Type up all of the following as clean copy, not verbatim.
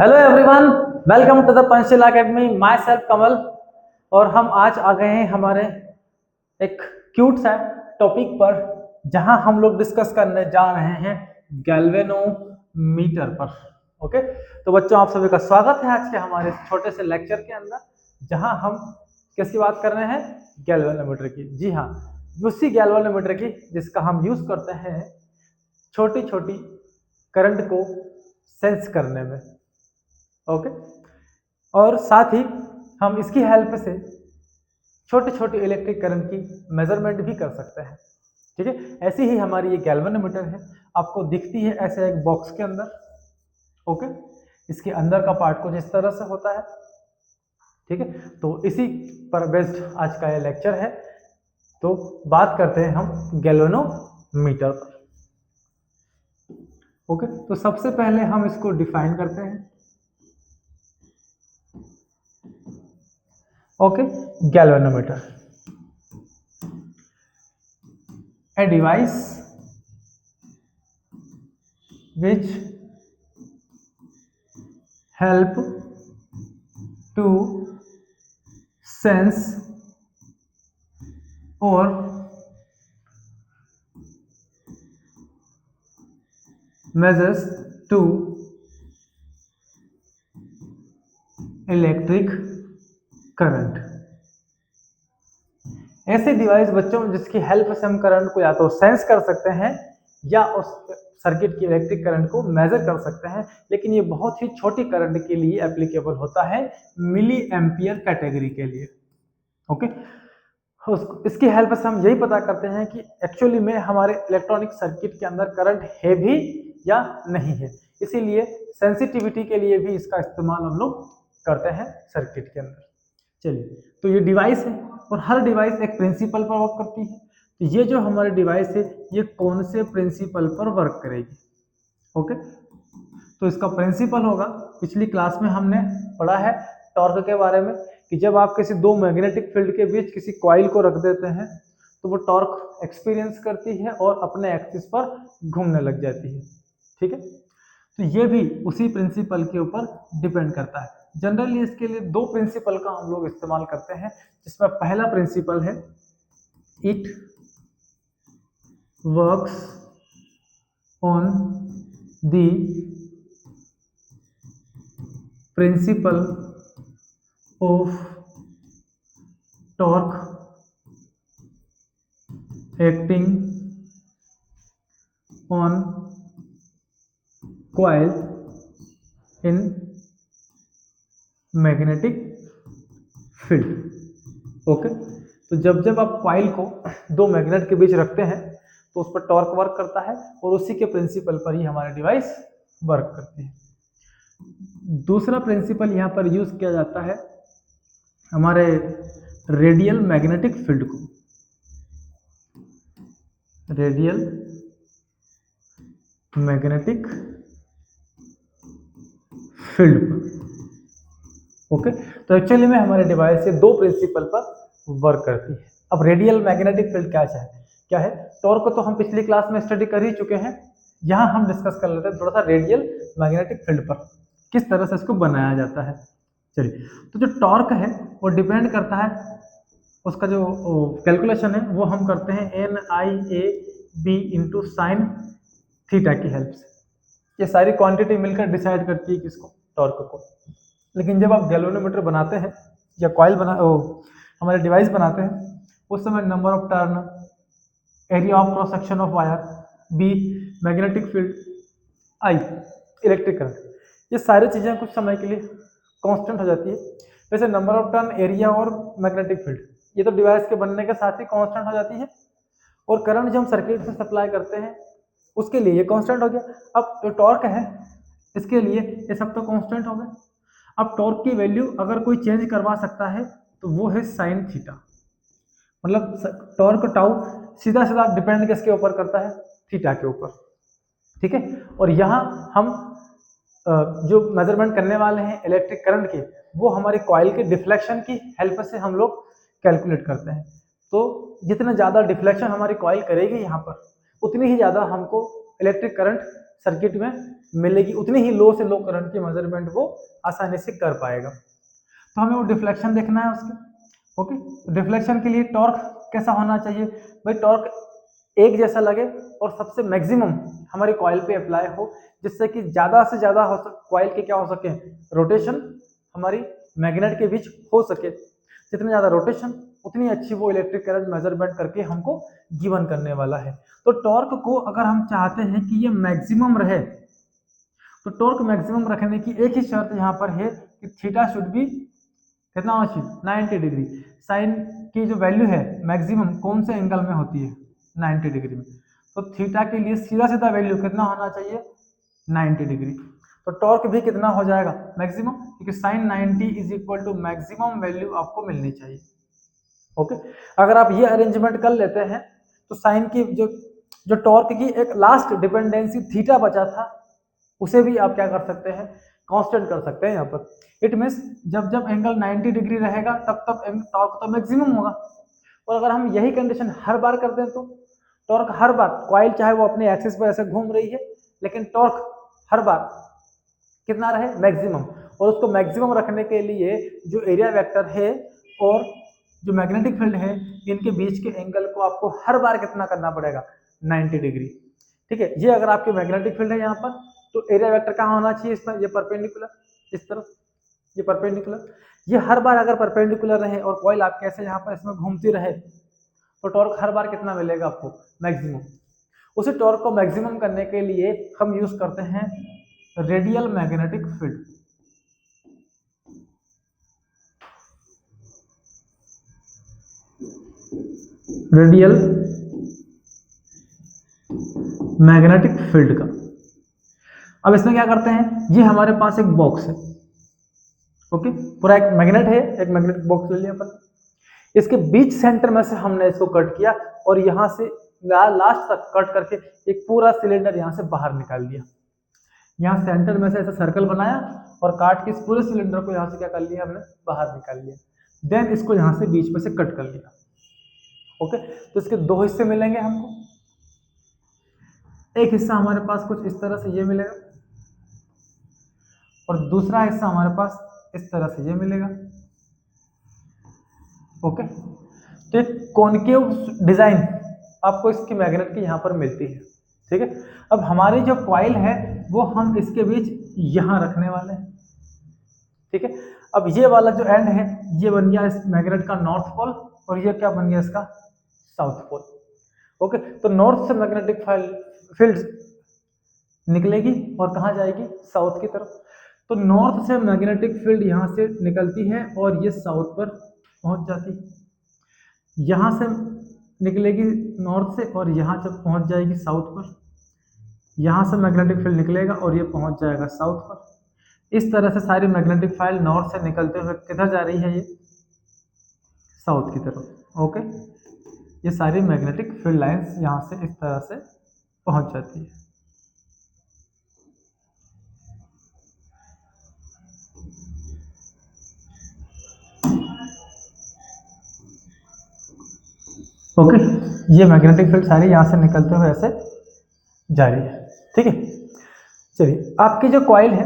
Hello everyone, welcome to the Panchsheel academy. Myself Kamal. और हम आज आ गए हैं हमारे एक क्यूट सा टॉपिक पर, जहां हम लोग डिस्कस करने जा रहे हैं गैल्वेनोमीटर पर। ओके, तो बच्चों आप सभी का स्वागत है आज के हमारे छोटे से लेक्चर के अंदर, जहां हम किसकी बात कर रहे हैं? गैल्वेनोमीटर की। जी हाँ, उसी गैल्वेनोमीटर की जिसका हम यूज करते हैं छोटी छोटी करंट को सेंस करने में। ओके, और साथ ही हम इसकी हेल्प से छोटे छोटे इलेक्ट्रिक करंट की मेजरमेंट भी कर सकते हैं। ठीक है, ऐसी ही हमारी ये गैल्वेनोमीटर है, आपको दिखती है ऐसे एक बॉक्स के अंदर। ओके, इसके अंदर का पार्ट कुछ इस तरह से होता है। ठीक है, तो इसी पर बेस्ड आज का ये लेक्चर है। तो बात करते हैं हम गैल्वेनोमीटर पर। ओके, तो सबसे पहले हम इसको डिफाइन करते हैं। Okay, galvanometer, a device which help to sense or measures to electric current। ऐसे डिवाइस बच्चों जिसकी हेल्प से हम करंट को या तो सेंस कर सकते हैं या उस सर्किट की इलेक्ट्रिक करंट को मेजर कर सकते हैं, लेकिन ये बहुत ही छोटी करंट के लिए एप्लीकेबल होता है, मिली एम्पियर कैटेगरी के लिए। ओके, इसकी हेल्प से हम यही पता करते हैं कि एक्चुअली में हमारे इलेक्ट्रॉनिक सर्किट के अंदर करंट है भी या नहीं है। इसीलिए सेंसिटिविटी के लिए भी इसका इस्तेमाल हम लोग करते हैं सर्किट के अंदर। चलिए, तो ये डिवाइस है और हर डिवाइस एक प्रिंसिपल पर वर्क करती है। तो ये जो हमारी डिवाइस है ये कौन से प्रिंसिपल पर वर्क करेगी? ओके, तो इसका प्रिंसिपल होगा, पिछली क्लास में हमने पढ़ा है टॉर्क के बारे में, कि जब आप किसी दो मैग्नेटिक फील्ड के बीच किसी कॉइल को रख देते हैं तो वो टॉर्क एक्सपीरियंस करती है और अपने एक्सिस पर घूमने लग जाती है। ठीक है, तो ये भी उसी प्रिंसिपल के ऊपर डिपेंड करता है। जनरली इसके लिए दो प्रिंसिपल का हम लोग इस्तेमाल करते हैं, जिसमें पहला प्रिंसिपल है it works on the principle of torque acting on coil in magnetic field। Okay, तो जब जब आप कॉइल को दो मैग्नेट के बीच रखते हैं तो उस पर टॉर्क वर्क करता है और उसी के प्रिंसिपल पर ही हमारी डिवाइस वर्क करती है। दूसरा प्रिंसिपल यहाँ पर यूज किया जाता है हमारे रेडियल मैग्नेटिक फील्ड को, रेडियल मैग्नेटिक फील्ड पर। ओके, तो एक्चुअली में हमारे डिवाइस से दो प्रिंसिपल पर वर्क करती है। अब रेडियल मैग्नेटिक फील्ड क्या है? टॉर्क को तो हम पिछली क्लास में स्टडी कर ही चुके हैं, यहां हम डिस्कस कर लेते हैं थोड़ा सा रेडियल मैग्नेटिक फील्ड पर किस तरह से इसको बनाया जाता है। चलिए, तो जो टॉर्क है वो डिपेंड करता है, उसका जो कैलकुलेशन है वो हम करते हैं NIAB इंटू साइन थीटा की हेल्प से। ये सारी क्वांटिटी मिलकर डिसाइड करती है किसको? टॉर्क को। लेकिन जब आप गैल्वेनोमीटर बनाते हैं या कॉइल हमारे डिवाइस बनाते हैं, उस समय number of turn, area of cross section of wire, B magnetic field, I electric current, ये सारी चीजें कुछ समय के लिए कांस्टेंट हो जाती है। वैसे नंबर ऑफ टर्न, एरिया और मैग्नेटिक फील्ड ये तो डिवाइस के बनने के साथ ही कांस्टेंट हो जाती है, और करंट जो हम सर्किट से सप्लाई करते हैं उसके लिए ये कांस्टेंट हो गया। अब जो टॉर्क है इसके लिए ये सब तो कांस्टेंट हो गए। अब टॉर्क की वैल्यू अगर कोई चेंज करवा सकता है तो वो है साइन थीटा। मतलब टॉर्क टाउ सीधा सीधा डिपेंड किसके ऊपर करता है? थीटा के ऊपर। ठीक है, और यहाँ हम जो मेजरमेंट करने वाले हैं इलेक्ट्रिक करंट के, वो हमारी कॉइल के डिफ्लेक्शन की हेल्प से हम लोग कैलकुलेट करते हैं। तो जितना ज़्यादा डिफ्लेक्शन हमारी कॉइल करेगी यहाँ पर, उतनी ही ज़्यादा हमको इलेक्ट्रिक करंट सर्किट में मिलेगी, उतनी ही लो से लो करंट की मेजरमेंट वो आसानी से कर पाएगा। तो हमें वो डिफ्लेक्शन देखना है उसके। ओके, डिफ्लेक्शन के लिए टॉर्क कैसा होना चाहिए भाई? टॉर्क एक जैसा लगे और सबसे मैक्सिमम हमारी कॉइल पे अप्लाई हो, जिससे कि ज़्यादा से ज़्यादा हो कॉइल के क्या हो सके, रोटेशन हमारी मैग्नेट के बीच हो सके। जितनी ज़्यादा रोटेशन उतनी अच्छी वो इलेक्ट्रिक करंट मेजरमेंट करके हमको गिवन करने वाला है। तो टॉर्क को अगर हम चाहते हैं कि ये मैक्सिमम रहे, तो टॉर्क मैक्सिमम रखने की एक ही शर्त यहाँ पर है कि थीटा शुड बी कितना होना चाहिए, 90 डिग्री। साइन की जो वैल्यू है मैक्सिमम कौन से एंगल में होती है, 90 डिग्री में। तो थीटा के लिए सीधा सीधा वैल्यू कितना होना चाहिए, 90 डिग्री। तो टॉर्क भी कितना हो जाएगा, मैक्सिमम, क्योंकि sine 90 is equal to maximum value आपको मिलनी चाहिए। ओके, अगर आप ये अरेंजमेंट कर लेते हैं तो साइन की जो टॉर्क की एक लास्ट डिपेंडेंसी थीटा बचा था, उसे भी आप क्या कर सकते हैं, कांस्टेंट कर सकते हैं यहाँ पर। इट मीन्स जब जब एंगल 90 डिग्री रहेगा तब तब टॉर्क तो मैक्सिमम होगा। और अगर हम यही कंडीशन हर बार कर दें तो टॉर्क हर बार, कॉइल चाहे वो अपने एक्सिस पर ऐसे घूम रही है, लेकिन टॉर्क हर बार कितना रहे, मैक्सिमम। और उसको मैक्सिमम रखने के लिए जो एरिया वेक्टर है और जो मैग्नेटिक फील्ड है, इनके बीच के एंगल को आपको हर बार कितना करना पड़ेगा, 90 डिग्री। ठीक है, ये अगर आपके मैग्नेटिक फील्ड है यहाँ पर, तो एरिया वेक्टर कहाँ होना चाहिए इस पर, ये परपेंडिकुलर, इस तरफ ये परपेंडिकुलर। ये हर बार अगर परपेंडिकुलर रहे और कॉइल आपके ऐसे यहाँ पर इसमें घूमती रहे, तो टॉर्क हर बार कितना मिलेगा आपको, मैक्सिमम। उसी टॉर्क को मैक्सिमम करने के लिए हम यूज करते हैं radial magnetic field. Radial magnetic field का। अब इसमें क्या करते हैं, ये हमारे पास एक बॉक्स है। ओके, पूरा एक मैग्नेट है, एक मैग्नेटिक बॉक्स ले लिया अपन। इसके बीच सेंटर में से हमने इसको कट किया और यहां से लास्ट तक कट करके एक पूरा सिलेंडर यहां से बाहर निकाल दिया। यहाँ सेंटर में से ऐसा सर्कल बनाया और काट के इस पूरे सिलेंडर को यहाँ से क्या कर लिया हमने, बाहर निकाल लिया। देन इसको यहाँ से बीच में से कट कर लिया। ओके, तो इसके दो हिस्से मिलेंगे हमको। एक हिस्सा हमारे पास कुछ इस तरह से ये मिलेगा और दूसरा हिस्सा हमारे पास इस तरह से ये मिलेगा। ओके, तो एक कॉनकेव डिजाइन आपको इसकी मैग्नेट की यहाँ पर मिलती है। ठीक है, अब हमारी जो कॉइल है वो हम इसके बीच यहाँ रखने वाले हैं। ठीक है, अब ये वाला जो एंड है ये बन गया इस मैग्नेट का नॉर्थ पोल और ये क्या बन गया इसका साउथ पोल। ओके, तो नॉर्थ से मैग्नेटिक फील्ड निकलेगी और कहाँ जाएगी, साउथ की तरफ। तो नॉर्थ से मैग्नेटिक फील्ड यहाँ से निकलती है और ये साउथ पर पहुँच जाती है। यहाँ से निकलेगी नॉर्थ से और यहाँ जब पहुँच जाएगी साउथ पर, यहाँ से मैग्नेटिक फील्ड निकलेगा और ये पहुँच जाएगा साउथ पर। इस तरह से सारी मैग्नेटिक फील्ड नॉर्थ से निकलते हुए किधर जा रही है, ये साउथ की तरफ। ओके, ये सारी मैग्नेटिक फील्ड लाइंस यहाँ से इस तरह से पहुँच जाती है। ओके, ये मैग्नेटिक फील्ड सारी यहाँ से निकलते हुए ऐसे जा रही है। ठीक है, चलिए आपकी जो कॉइल है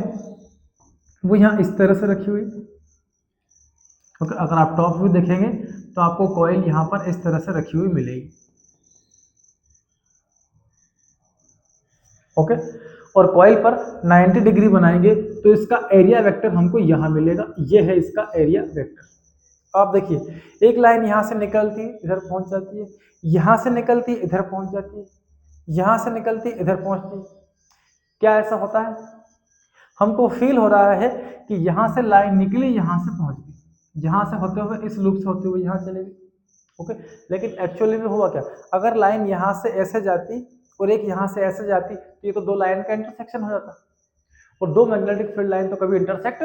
वो यहाँ इस तरह से रखी हुई। ओके, अगर आप टॉप व्यू देखेंगे तो आपको कॉइल यहाँ पर इस तरह से रखी हुई मिलेगी। ओके, और कॉइल पर 90 डिग्री बनाएंगे तो इसका एरिया वेक्टर हमको यहाँ मिलेगा। ये है इसका एरिया वेक्टर। आप देखिए, एक लाइन यहाँ से निकलती है इधर पहुंच जाती है, यहाँ से निकलती है इधर पहुंच जाती है, यहाँ से निकलती है इधर पहुंचती है। क्या ऐसा होता है, हमको फील हो रहा है कि यहाँ से लाइन निकली यहाँ से पहुंच गई, यहाँ से होते हुए इस लूप से होते हुए यहाँ चलेगी। ओके, लेकिन एक्चुअली में हुआ क्या, अगर लाइन यहाँ से ऐसे जाती और एक यहाँ से ऐसे जाती तो ये तो दो लाइन का इंटरसेक्शन हो जाता, और दो मैग्नेटिक फील्ड लाइन तो कभी इंटरसेक्ट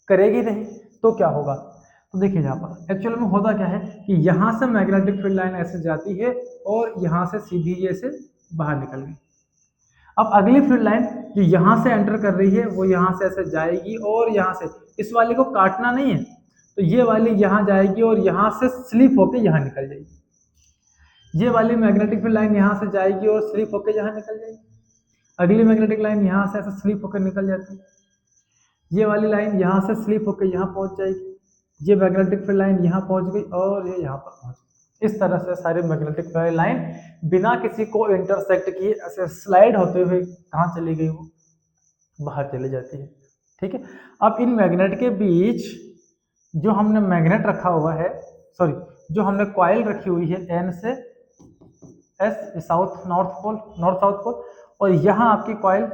करेगी नहीं। तो क्या होगा, तो देखिए यहाँ पर एक्चुअल में होता क्या है कि यहाँ से मैग्नेटिक फील्ड लाइन ऐसे जाती है और यहाँ से सीधी ये से बाहर निकल गई। अब अगली फील्ड लाइन जो यहाँ से एंटर कर रही है वो यहाँ से ऐसे जाएगी और यहाँ से इस वाली को काटना नहीं है, तो ये वाली यहाँ जाएगी और यहाँ से स्लिप होकर यहाँ निकल जाएगी। ये वाली मैग्नेटिक फील्ड लाइन यहाँ से जाएगी और स्लिप होकर यहाँ निकल जाएगी। अगली मैग्नेटिक लाइन यहाँ से ऐसे स्लिप होकर निकल जाती है, ये वाली लाइन यहाँ से स्लिप होकर यहाँ पहुँच जाएगी, ये मैग्नेटिक फील्ड लाइन यहाँ पहुँच गई और ये यहाँ पर पहुँच गई। इस तरह से सारी मैग्नेटिक फील्ड लाइन बिना किसी को इंटरसेक्ट किए ऐसे स्लाइड होते हुए कहाँ चली गई, वो बाहर चली जाती है। ठीक है, अब इन मैग्नेट के बीच जो हमने मैग्नेट रखा हुआ है, सॉरी जो हमने कॉइल रखी हुई है एन से S, south north pole, north south pole, और यहाँ आपकी कॉइल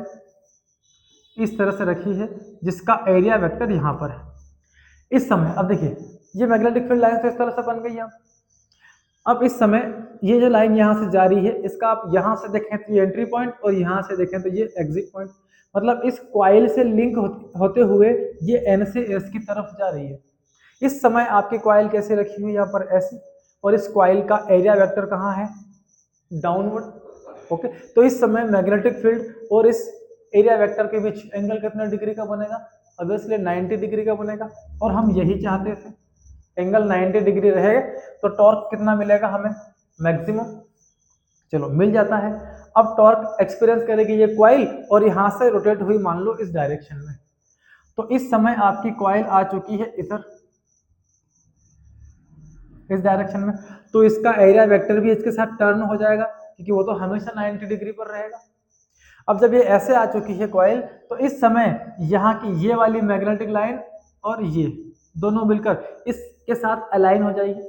इस तरह से रखी है जिसका एरिया वेक्टर यहाँ पर है। इस समय अब देखिए ये मैग्नेटिक फील्ड लाइन तो इस तरह से बन गई है। अब इस समय ये जो लाइन यहाँ से जा रही है, इसका आप यहाँ से देखें तो ये एंट्री पॉइंट और यहाँ से देखें तो ये एग्जिट पॉइंट, मतलब इस कॉइल से लिंक होते हुए ये एन से एस की तरफ जा रही है। इस समय आपकी कॉइल कैसे रखी हुई यहाँ पर ऐसी, और इस कॉइल का एरिया वेक्टर कहाँ है, डाउनवर्ड। ओके, तो इस समय मैग्नेटिक फील्ड और इस एरिया वेक्टर के बीच एंगल कितने डिग्री का बनेगा, ऑब्वियसली 90 डिग्री का बनेगा, और हम यही चाहते थे, एंगल 90 डिग्री रहे तो टॉर्क कितना मिलेगा हमें, मैक्सिमम। चलो मिल जाता है। अब टॉर्क एक्सपीरियंस करेगी ये कॉइल और यहाँ से रोटेट हुई मान लो इस डायरेक्शन में, तो इस समय आपकी कॉइल आ चुकी है इधर इस डायरेक्शन में, तो इसका एरिया वेक्टर भी इसके साथ टर्न हो जाएगा क्योंकि वो तो हमेशा 90 डिग्री पर रहेगा। अब जब ये ऐसे आ चुकी है कॉइल, तो इस समय यहाँ की ये वाली मैग्नेटिक लाइन और ये दोनों मिलकर इसके साथ अलाइन हो जाएगी।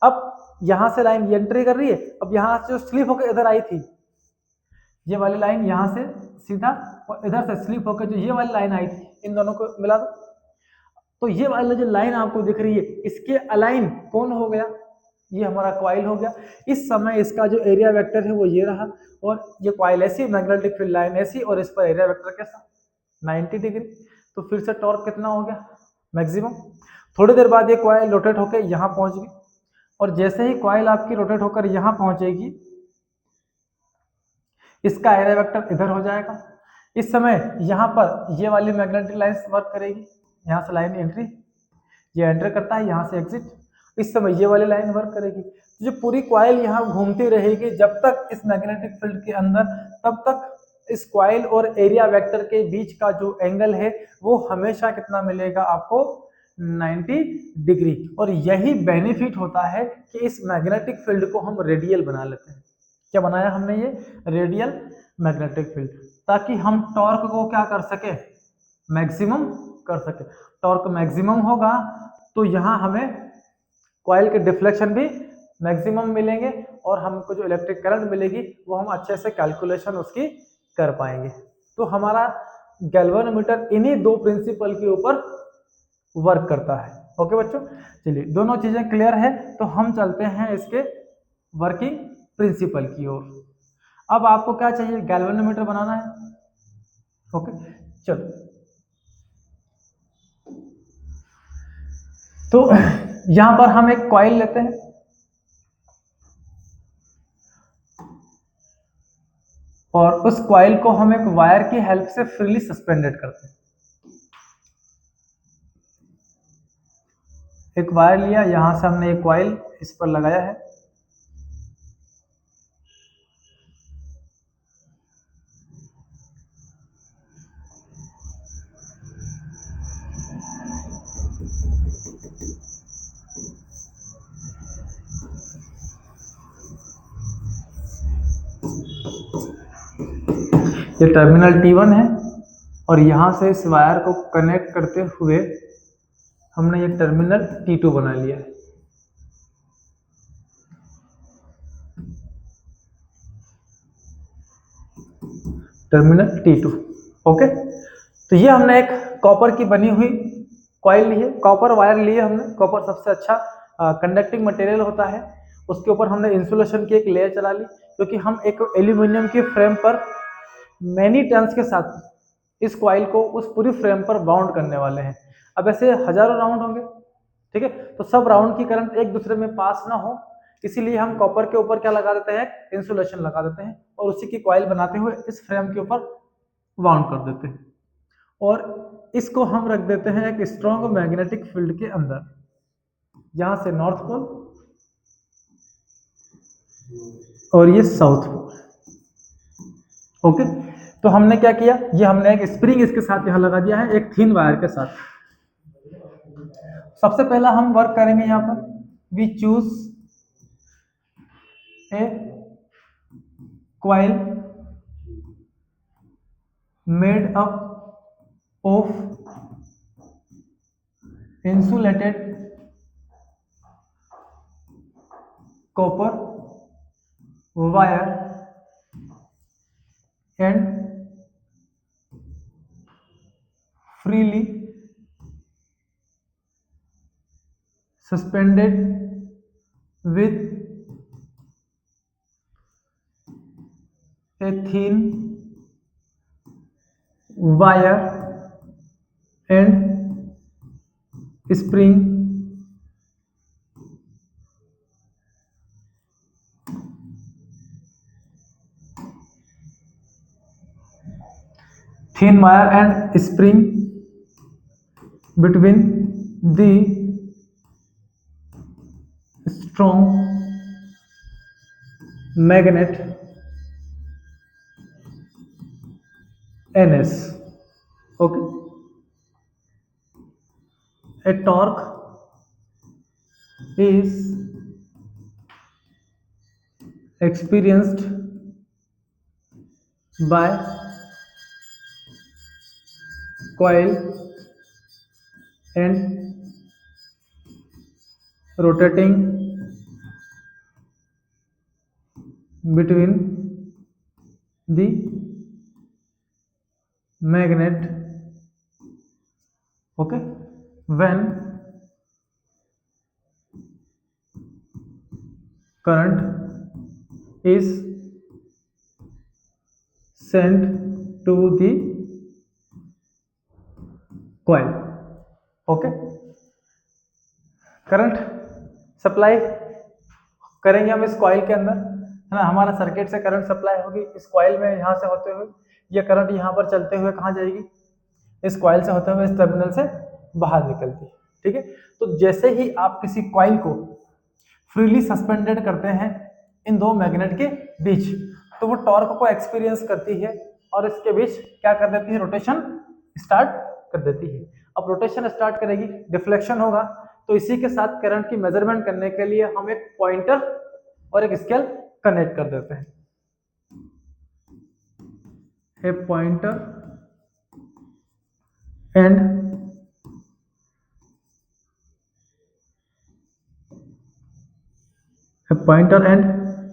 अब यहाँ से लाइन ये एंट्री कर रही है, अब यहाँ से जो स्लिप होकर इधर आई थी, ये वाली लाइन यहाँ से सीधा और इधर से स्लिप होकर जो ये वाली लाइन आई थी, इन दोनों को मिला दो, तो ये वाली जो लाइन आपको दिख रही है इसके अलाइन कौन हो गया, ये हमारा कॉइल हो गया। इस समय इसका जो एरिया वेक्टर है वो ये रहा, और ये कॉइल ऐसी, मैग्नेटिक फील्ड लाइन ऐसी, और इस पर एरिया वेक्टर कैसा 90 डिग्री। तो फिर से टॉर्क कितना हो गया, मैक्सिमम। थोड़ी देर बाद ये कॉइल रोटेट होकर यहाँ पहुंच गई, और जैसे ही कॉइल आपकी रोटेट होकर यहाँ पहुंचेगी इसका एरिया वेक्टर इधर हो जाएगा। इस समय यहाँ पर ये वाली मैग्नेटिक लाइन वर्क करेगी, यहाँ से लाइन एंट्री, ये एंटर करता है, यहाँ से एग्जिट। इस समय ये वाली लाइन वर्क करेगी, तो जो पूरी कॉइल यहाँ घूमती रहेगी जब तक इस मैग्नेटिक फील्ड के अंदर, तब तक इस कॉइल और एरिया वेक्टर के बीच का जो एंगल है वो हमेशा कितना मिलेगा आपको, 90 डिग्री। और यही बेनिफिट होता है कि इस मैग्नेटिक फील्ड को हम रेडियल बना लेते हैं। क्या बनाया हमने, ये रेडियल मैग्नेटिक फील्ड, ताकि हम टॉर्क को क्या कर सके, मैक्सिमम कर सके। टॉर्क मैक्सिमम होगा तो यहाँ हमें कॉइल के डिफ्लेक्शन भी मैक्सिमम मिलेंगे, और हमको जो इलेक्ट्रिक करंट मिलेगी वो हम अच्छे से कैलकुलेशन उसकी कर पाएंगे। तो हमारा गैल्वेनोमीटर इन्हीं दो प्रिंसिपल के ऊपर वर्क करता है। ओके बच्चों, चलिए दोनों चीजें क्लियर है, तो हम चलते हैं इसके वर्किंग प्रिंसिपल की ओर। अब आपको क्या चाहिए, गैल्वेनोमीटर बनाना है। ओके चलो, तो यहां पर हम एक कॉइल लेते हैं, और उस कॉइल को हम एक वायर की हेल्प से फ्रीली सस्पेंडेड करते हैं। एक वायर लिया, यहां से हमने एक कॉइल इस पर लगाया है, ये टर्मिनल T1 है, और यहां से इस वायर को कनेक्ट करते हुए हमने ये टर्मिनल T2 बना लिया है। Terminal T2। ओके, तो ये हमने एक कॉपर की बनी हुई कॉइल ली है, कॉपर वायर ली है हमने। कॉपर सबसे अच्छा कंडक्टिंग मटेरियल होता है। उसके ऊपर हमने इंसुलेशन की एक लेयर चला ली, क्योंकि हम एक एल्यूमिनियम के फ्रेम पर मैनी टर्न्स के साथ इस कॉइल को उस पूरी फ्रेम पर बाउंड करने वाले हैं। अब ऐसे हजारों राउंड होंगे, ठीक है, तो सब राउंड की करंट एक दूसरे में पास ना हो, इसीलिए हम कॉपर के ऊपर क्या लगा देते हैं, इंसुलेशन लगा देते हैं, और उसी की कॉइल बनाते हुए इस फ्रेम के ऊपर बाउंड कर देते हैं, और इसको हम रख देते हैं एक स्ट्रॉन्ग मैग्नेटिक फील्ड के अंदर, यहां से नॉर्थ पोल और ये साउथ पोल। ओके, तो हमने क्या किया, ये हमने एक स्प्रिंग इसके साथ यहाँ लगा दिया है, एक थिन वायर के साथ। सबसे पहला हम वर्क करेंगे यहाँ पर, we choose a coil made up of insulated copper wire and freely suspended with a thin wire and spring thin wire and spring between the strong magnet Ns. Okay, a torque is experienced by coil and rotating between the magnet. Okay, when current is sent to the coil. Okay, current supply करेंगे हम इस coil के अंदर, है ना। हमारा circuit से current supply होगी इस कॉइल में, यहाँ से होते हुए ये करंट यहाँ पर चलते हुए कहाँ जाएगी, इस कॉइल से होते हुए इस टर्मिनल से बाहर निकलती है। ठीक है, तो जैसे ही आप किसी कॉइल को फ्रीली सस्पेंडेड करते हैं इन दो मैग्नेट के बीच, तो वो टॉर्क को एक्सपीरियंस करती है और इसके बीच क्या कर देती है, रोटेशन स्टार्ट कर देती है। अब रोटेशन स्टार्ट करेगी, डिफ्लेक्शन होगा, तो इसी के साथ करंट की मेजरमेंट करने के लिए हम एक पॉइंटर और एक स्केल कनेक्ट कर देते हैं। ए pointer and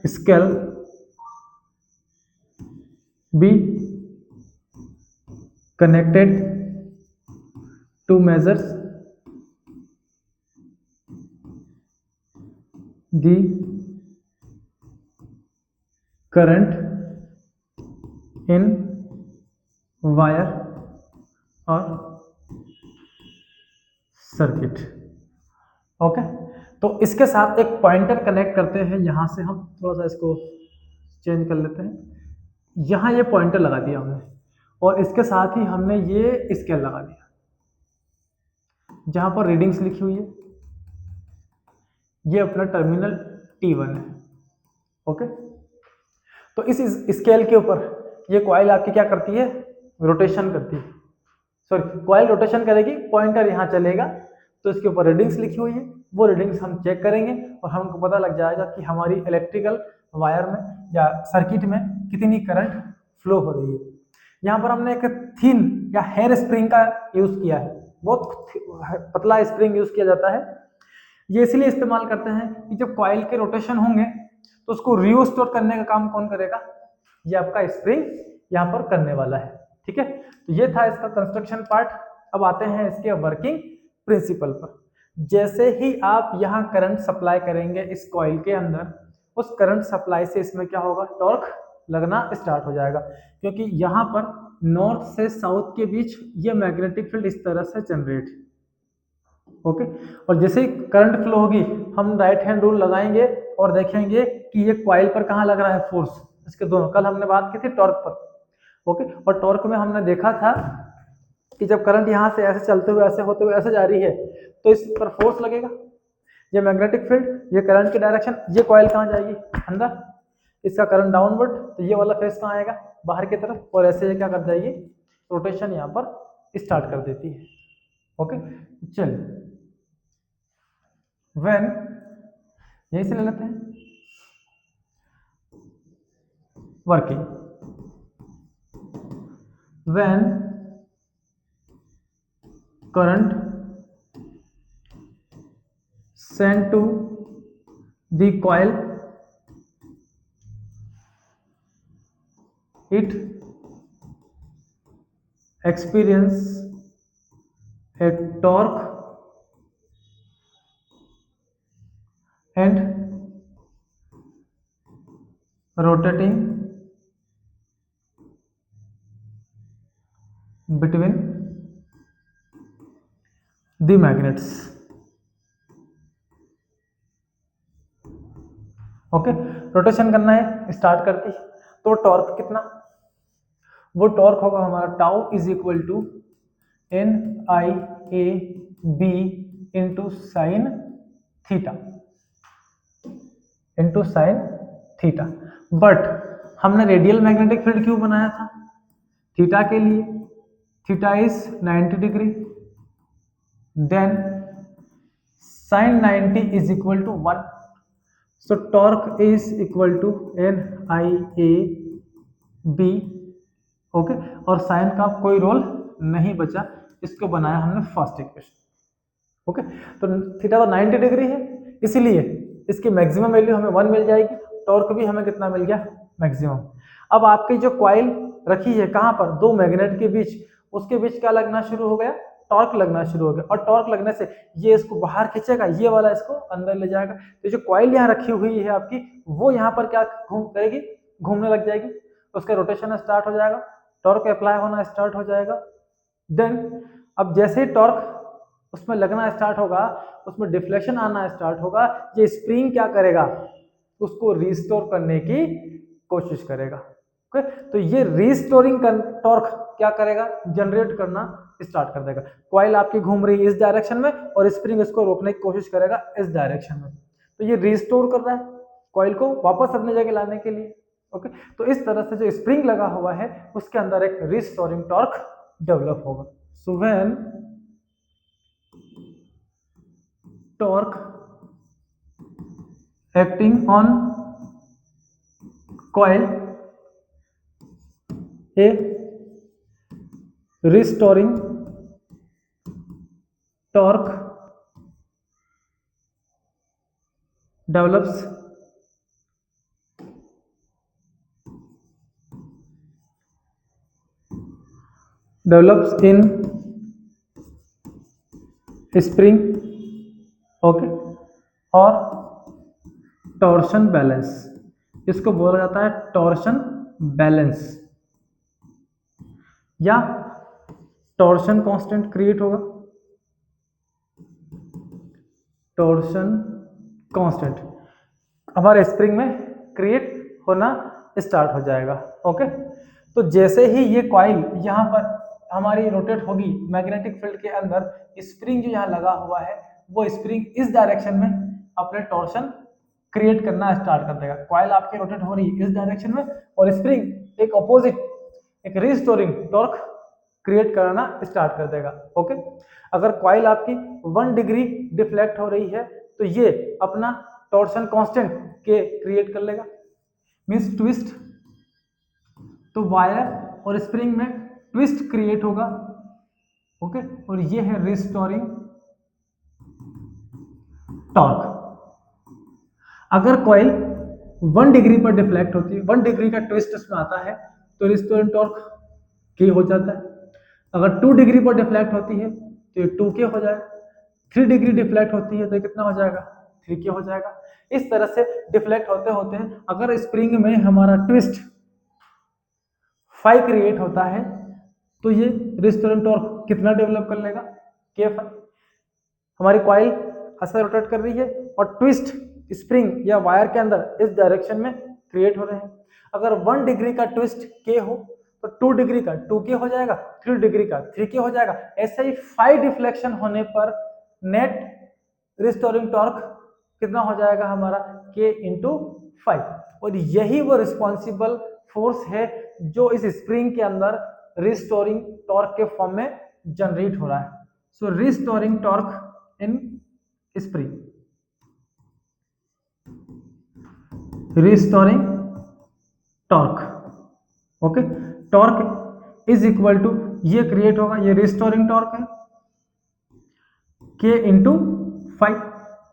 scale be connected to measure the current in wire or circuit. Okay, तो इसके साथ एक पॉइंटर कनेक्ट करते हैं। यहां से हम थोड़ा सा इसको चेंज कर लेते हैं, यहां ये पॉइंटर लगा दिया हमने और इसके साथ ही हमने ये स्केल लगा दिया जहां पर रीडिंग्स लिखी हुई है। ये अपना टर्मिनल T1 है। ओके, तो इस स्केल के ऊपर ये कॉइल आपकी क्या करती है, रोटेशन करती है। सॉरी, कॉइल रोटेशन करेगी, पॉइंटर यहाँ चलेगा, तो इसके ऊपर रीडिंग्स लिखी हुई है, वो रीडिंग्स हम चेक करेंगे और हमको पता लग जाएगा कि हमारी इलेक्ट्रिकल वायर में या सर्किट में कितनी करंट फ्लो हो रही है। यहाँ पर हमने एक थिन या हेयर स्प्रिंग का यूज किया है, बहुत पतला स्प्रिंग यूज किया जाता है। ये इसलिए इस्तेमाल करते हैं कि जब कॉइल के रोटेशन होंगे तो उसको रिस्टोर करने का काम कौन करेगा, ये आपका स्प्रिंग यहाँ पर करने वाला है। ठीक है, तो ये था इसका कंस्ट्रक्शन पार्ट। अब आते हैं इसके वर्किंग प्रिंसिपल पर। जैसे ही आप यहाँ करंट सप्लाई करेंगे इस कॉइल के अंदर, उस करंट सप्लाई से इसमें क्या होगा, टॉर्क लगना स्टार्ट हो जाएगा, क्योंकि यहाँ पर नॉर्थ से साउथ के बीच ये मैग्नेटिक फील्ड इस तरह से जनरेट। ओके, और जैसे ही करंट फ्लो होगी हम राइट हैंड रूल लगाएंगे और देखेंगे कि ये कॉइल पर कहाँ लग रहा है फोर्स, इसके दोनों। कल हमने बात की थी टॉर्क पर। ओके, और टॉर्क में हमने देखा था कि जब करंट यहाँ से ऐसे चलते हुए ऐसे होते हुए ऐसे जा रही है तो इस पर फोर्स लगेगा, ये मैग्नेटिक फील्ड, ये करंट की डायरेक्शन, ये कॉइल कहाँ जाएगी, अंदर, इसका करंट डाउनवर्ड, तो ये वाला फेस कहाँ आएगा, बाहर की तरफ, और ऐसे ये क्या कर जाएगी, रोटेशन यहाँ पर स्टार्ट कर देती है। ओके, चलिए व्हेन, यहीं से ले लेते हैं, working when current sent to the coil, it experience a torque and rotating between the magnets। Okay, rotation करना है, स्टार्ट करती है, तो टॉर्क कितना, वो टॉर्क होगा हमारा tau is equal to N I A B into sine theta, into sine theta. But हमने रेडियल मैग्नेटिक फील्ड क्यों बनाया था, थीटा के लिए, theta is 90 degree, then sine 90 is equal to 1, so torque is equal to N I A B. Okay, और sine का कोई role नहीं बचा, इसको बनाया हमने फर्स्ट इक्वेशन। ओके, तो थीटा तो 90 डिग्री है, इसीलिए इसकी मैक्सिमम वैल्यू हमें 1 मिल जाएगी, टॉर्क भी हमें कितना मिल गया, मैक्सिमम। अब आपकी जो कॉइल रखी है कहाँ पर, दो मैग्नेट के बीच, उसके बीच क्या लगना शुरू हो गया, टॉर्क लगना शुरू हो गया, और टॉर्क लगने से ये इसको बाहर खींचेगा, ये वाला इसको अंदर ले जाएगा। तो जो कॉइल यहाँ रखी हुई है आपकी, वो यहाँ पर क्या घूम करेगी, घूमने लग जाएगी, उसका रोटेशन स्टार्ट हो जाएगा, टॉर्क अप्लाई होना स्टार्ट हो जाएगा। देन अब जैसे ही टॉर्क उसमें लगना स्टार्ट होगा, उसमें डिफ्लेक्शन आना स्टार्ट होगा, ये स्प्रिंग क्या करेगा, उसको रिस्टोर करने की कोशिश करेगा। ओके, तो ये रिस्टोरिंग टॉर्क क्या करेगा, जनरेट करना स्टार्ट कर देगा। कॉइल आपकी घूम रही है इस डायरेक्शन में, और स्प्रिंग इसको रोकने की कोशिश करेगा इस डायरेक्शन में, तो ये रिस्टोर कर रहा है कॉइल को वापस अपनी जगह लाने के लिए। ओके, तो इस तरह से जो स्प्रिंग लगा हुआ है उसके अंदर एक रिस्टोरिंग टॉर्क डेवलप होगा। So when torque acting on coil, a restoring torque develops in spring, okay, और टॉर्शन बैलेंस, इसको बोला जाता है टॉर्शन बैलेंस, या टॉर्शन कांस्टेंट क्रिएट होगा, टॉर्शन कांस्टेंट हमारे स्प्रिंग में क्रिएट होना स्टार्ट हो जाएगा। ओके, तो जैसे ही ये कॉइल यहाँ पर हमारी रोटेट होगी मैग्नेटिक फील्ड के अंदर, स्प्रिंग जो यहाँ लगा हुआ है वो स्प्रिंग इस डायरेक्शन में अपने टॉर्शन क्रिएट करना स्टार्ट कर देगा। कॉइल आपकी रोटेट हो रही है इस डायरेक्शन में, और स्प्रिंग एक अपोजिट, एक रिस्टोरिंग टॉर्क क्रिएट करना स्टार्ट कर देगा। ओके, अगर कॉइल आपकी 1 डिग्री डिफ्लेक्ट हो रही है तो ये अपना टॉर्शन कांस्टेंट के क्रिएट कर लेगा, मींस ट्विस्ट, तो वायर और स्प्रिंग में ट्विस्ट क्रिएट होगा। ओके, और ये है रिस्टोरिंग टॉर्क। अगर कॉइल 1 डिग्री पर डिफ्लेक्ट होती है, 1 डिग्री का ट्विस्ट इसमें आता है, तो रिस्टोरिंग टॉर्क के हो जाता है। अगर 2 डिग्री पर डिफ्लेक्ट होती है तो ये 2 के हो जाएगा, 3 डिग्री डिफ्लेक्ट होती है तो ये कितना हो जाएगा, 3 के हो जाएगा। इस तरह से डिफ्लेक्ट होते होते हैं, अगर स्प्रिंग में हमारा ट्विस्ट 5 क्रिएट होता है तो ये रिस्टोरिंग टॉर्क कितना डेवलप कर लेगा, K5। हमारी कॉइल ऐसे रोटेट कर रही है और ट्विस्ट स्प्रिंग या वायर के अंदर इस डायरेक्शन में क्रिएट हो रहे हैं। अगर 1 डिग्री का ट्विस्ट K हो तो 2 डिग्री का 2K हो जाएगा, 3 डिग्री का 3K हो जाएगा। ऐसे ही 5 डिफ्लेक्शन होने पर नेट रिस्टोरिंग टॉर्क कितना हो जाएगा हमारा, K × 5। और यही वो रिस्पॉन्सिबल फोर्स है जो इस स्प्रिंग के अंदर रिस्टोरिंग टॉर्क के फॉर्म में जनरेट हो रहा है। So restoring torque in spring, restoring torque, okay, torque is equal to ये क्रिएट होगा, ये रिस्टोरिंग टॉर्क है K इंटू 5,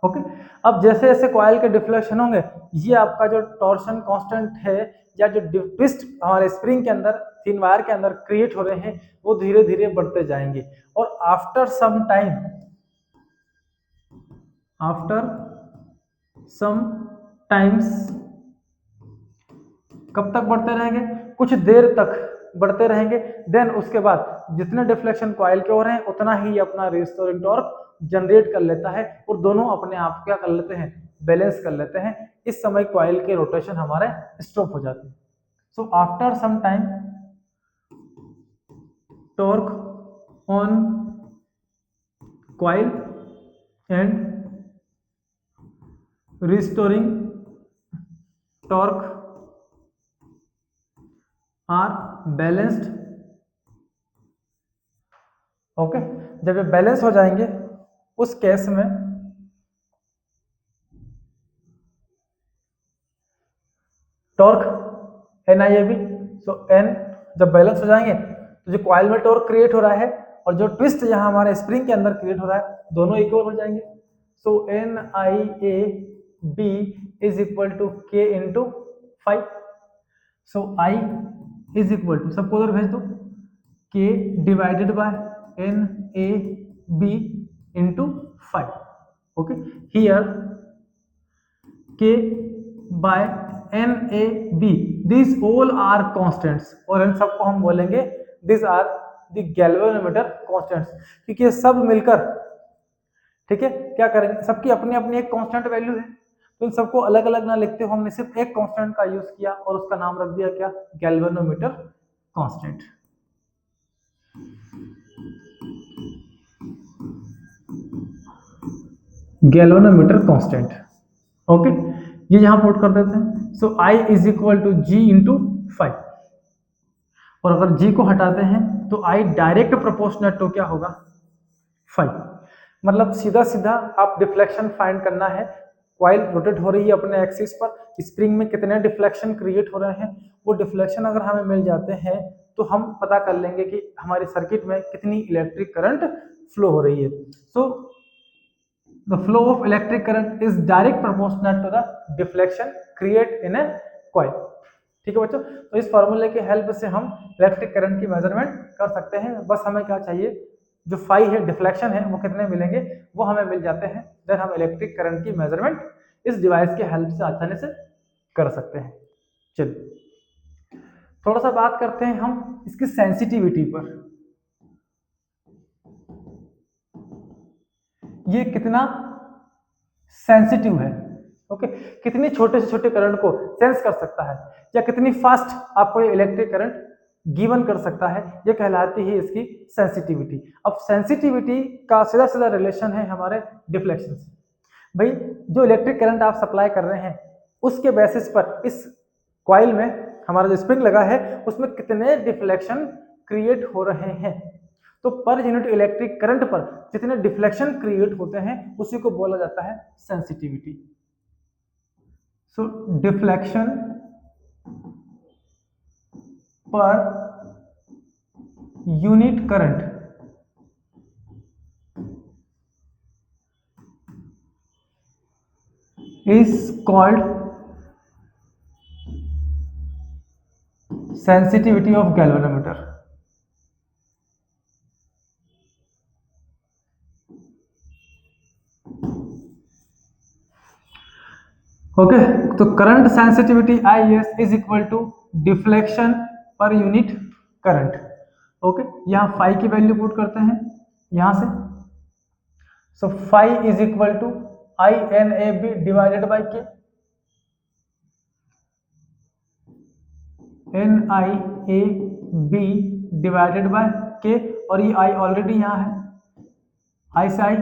ओके। अब जैसे जैसे कॉइल के डिफ्लेक्शन होंगे, ये आपका जो टॉर्शन कांस्टेंट है या जो ट्विस्ट हमारे स्प्रिंग के अंदर थिन वायर के अंदर क्रिएट हो रहे हैं वो धीरे धीरे बढ़ते जाएंगे, और आफ्टर सम टाइम्स कब तक बढ़ते रहेंगे, कुछ देर तक बढ़ते रहेंगे। देन उसके बाद जितने डिफ्लेक्शन कॉइल के हो रहे हैं उतना ही अपना रिस्टोरिंग टॉर्क जनरेट कर लेता है, और दोनों अपने आप क्या कर लेते हैं, बैलेंस कर लेते हैं। इस समय कॉइल के रोटेशन हमारे स्टॉप हो जाते हैं। So after some time torque on coil and restoring torque are balanced, okay. जब ये बैलेंस हो जाएंगे उस केस में torque N I A B, so N जब बैलेंस हो जाएंगे तो जो कॉइल में टॉर्क क्रिएट हो रहा है और जो ट्विस्ट यहाँ हमारे स्प्रिंग के अंदर क्रिएट हो रहा है दोनों इक्वल हो जाएंगे। So N I A B is equal to K into 5। So I is equal to, सबको उधर भेज दो, K divided by N A B into 5, okay. Here K by N A B, this all are constants, और इन सबको हम बोलेंगे this are the galvanometer constants, क्योंकि ये सब मिलकर, ठीक है, क्या करेंगे, सबकी अपनी अपनी एक कांस्टेंट वैल्यू है, तो इन सबको अलग अलग ना लिखते हो हमने सिर्फ एक कांस्टेंट का यूज किया और उसका नाम रख दिया क्या, galvanometer constant. Galvanometer constant, okay, ये यहां पुट कर देते हैं। So I is equal to G into 5, और अगर जी को हटाते हैं तो आई डायरेक्ट प्रोपोर्शनल टू क्या होगा, 5। मतलब सीधा सीधा आप डिफ्लेक्शन फाइंड करना है, कॉइल रोटेट हो रही है अपने एक्सिस पर, स्प्रिंग में कितने डिफ्लेक्शन क्रिएट हो रहे हैं, वो डिफ्लेक्शन अगर हमें मिल जाते हैं तो हम पता कर लेंगे कि हमारी सर्किट में कितनी इलेक्ट्रिक करंट फ्लो हो रही है। So the flow of electric current is direct proportional to the deflection create in a coil, ठीक है बच्चों। तो इस फॉर्मूले की हेल्प से हम इलेक्ट्रिक करंट की मेजरमेंट कर सकते हैं। बस हमें क्या चाहिए, जो फाई है, डिफ्लेक्शन है, वो कितने मिलेंगे वो हमें मिल जाते हैं, देन हम इलेक्ट्रिक करंट की मेजरमेंट इस डिवाइस के हेल्प से आसानी से कर सकते हैं। चलिए थोड़ा सा बात करते हैं हम इसकी सेंसिटिविटी पर, ये कितना सेंसिटिव है, ओके, कितनी छोटे से छोटे करंट को सेंस कर सकता है, या कितनी फास्ट आपको ये इलेक्ट्रिक करंट गिवन कर सकता है, ये कहलाती है इसकी सेंसिटिविटी। अब सेंसिटिविटी का सीधा सीधा रिलेशन है हमारे डिफ्लेक्शन से। भाई जो इलेक्ट्रिक करंट आप सप्लाई कर रहे हैं उसके बेसिस पर इस कॉइल में हमारा जो स्प्रिंग लगा है उसमें कितने डिफ्लेक्शन क्रिएट हो रहे हैं, तो पर यूनिट इलेक्ट्रिक करंट पर जितने डिफ्लेक्शन क्रिएट होते हैं उसी को बोला जाता है sensitivity. So deflection per unit current is called sensitivity of galvanometer, okay. तो current sensitivity IS is equal to deflection per unit current, okay. यहां फाई की वैल्यू पुट करते हैं यहां से, so phi is equal to INAB divided by K, NIAB divided by K, और ये I already यहां है, आई से आई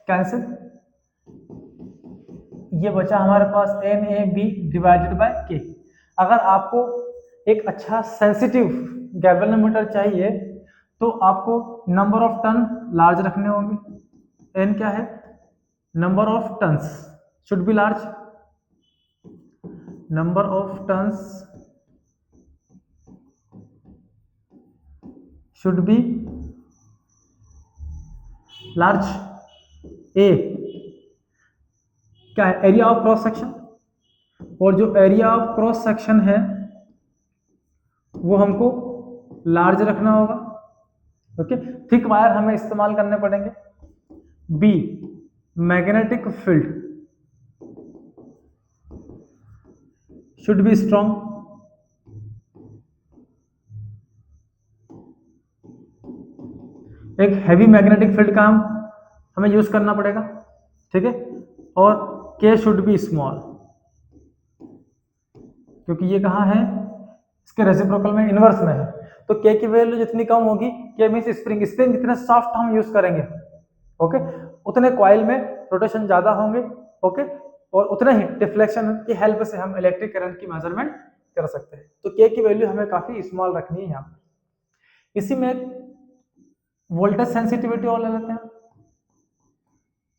कैंसिल, ये बचा हमारे पास NAB डिवाइडेड बाय के। अगर आपको एक अच्छा सेंसिटिव गैल्वेनोमीटर चाहिए तो आपको नंबर ऑफ टर्न लार्ज रखने होंगे। एन क्या है, number of turns should be large, number of turns should be large. A क्या है, एरिया ऑफ क्रॉस सेक्शन, और जो एरिया ऑफ क्रॉस सेक्शन है वो हमको लार्ज रखना होगा। ओके, थिक वायर हमें इस्तेमाल करने पड़ेंगे। B, magnetic field should be strong, एक हैवी मैग्नेटिक फील्ड का हमें यूज करना पड़ेगा, ठीक है। और के शुड बी स्मॉल, क्योंकि ये कहाँ है, इसके रेसिप्रोकल में, इनवर्स में है, तो के की वैल्यू जितनी कम होगी, के मींस स्प्रिंग, स्प्रिंग जितने सॉफ्ट हम यूज करेंगे, ओके, उतने कॉइल में रोटेशन ज्यादा होंगे, ओके, और उतने ही डिफ्लेक्शन की हेल्प से हम इलेक्ट्रिक करंट की मेजरमेंट कर सकते हैं। तो के की वैल्यू हमें काफी स्मॉल रखनी है यहाँ पे। इसी में वोल्टेज सेंसिटिविटी और ले लेते हैं।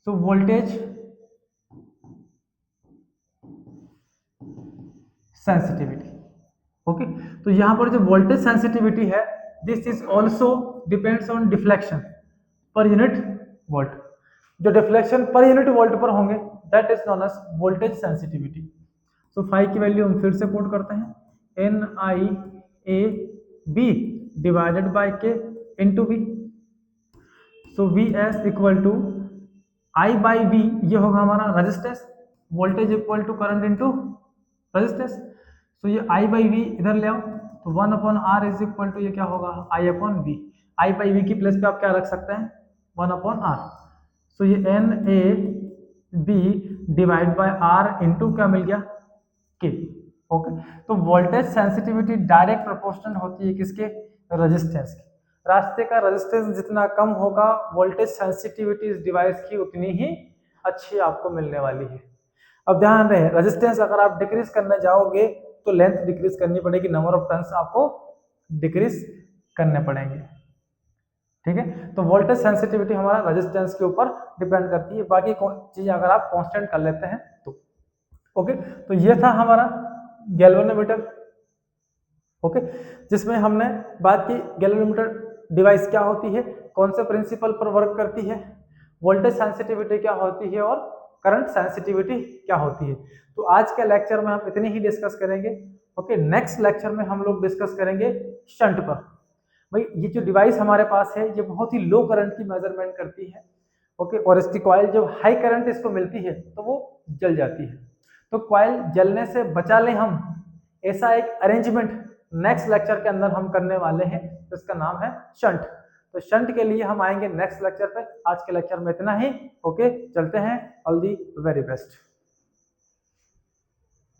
तो वोल्टेज सेंसिटिविटी, ओके, तो यहां पर जो वोल्टेज सेंसिटिविटी है, this is also depends on deflection per unit volt. जो डिफ्लेक्शन पर यूनिट वोल्ट पर होंगे that is known as voltage sensitivity. So phi की वैल्यू हम फिर से पुट करते हैं, N I A B divided by K into B. So V S equal to I by V, ये होगा हमारा resistance, voltage equal to current into resistance. तो ये आई बाई वी इधर ले आओ, तो 1 upon R is equal to ये क्या होगा, I upon V. I by V की प्लेस पे आप क्या रख सकते हैं, 1 अपॉन आर। सो ये N A B divide by R into क्या मिल गया, के, ओके। तो वोल्टेज सेंसिटिविटी डायरेक्ट प्रोपोर्शनल होती है किसके, रेजिस्टेंस की। रास्ते का रेजिस्टेंस जितना कम होगा, वोल्टेज सेंसिटिविटी इस डिवाइस की उतनी ही अच्छी आपको मिलने वाली है। अब ध्यान रहे, रेजिस्टेंस अगर आप डिक्रीज करने जाओगे तो लेंथ डिक्रीज करनी पड़ेगी, नंबर ऑफ टर्न्स आपको डिक्रीज करने पड़ेंगे, ठीक है। तो वोल्टेज सेंसिटिविटी हमारा रेजिस्टेंस के ऊपर डिपेंड करती है, बाकी चीज अगर आप कांस्टेंट कर लेते हैं तो, ओके। तो ये था हमारा गैल्वेनोमीटर, ओके, जिसमें हमने बात की गैल्वेनोमीटर डिवाइस क्या होती है, कौन से प्रिंसिपल पर वर्क करती है, वोल्टेज सेंसिटिविटी क्या होती है, और करंट सेंसिटिविटी क्या होती है। तो आज के लेक्चर में हम इतने ही डिस्कस करेंगे, ओके। नेक्स्ट लेक्चर में हम लोग डिस्कस करेंगे शंट पर। भाई ये जो डिवाइस हमारे पास है ये बहुत ही लो करंट की मेजरमेंट करती है, ओके, और इसकी कॉइल जब हाई करंट इसको मिलती है तो वो जल जाती है। तो कॉइल जलने से बचा लें हम, ऐसा एक अरेंजमेंट नेक्स्ट लेक्चर के अंदर हम करने वाले हैं, तो इसका नाम है शंट। तो शंट के लिए हम आएंगे नेक्स्ट लेक्चर पे। आज के लेक्चर में इतना ही, ओके, चलते हैं, ऑल दी वेरी बेस्ट।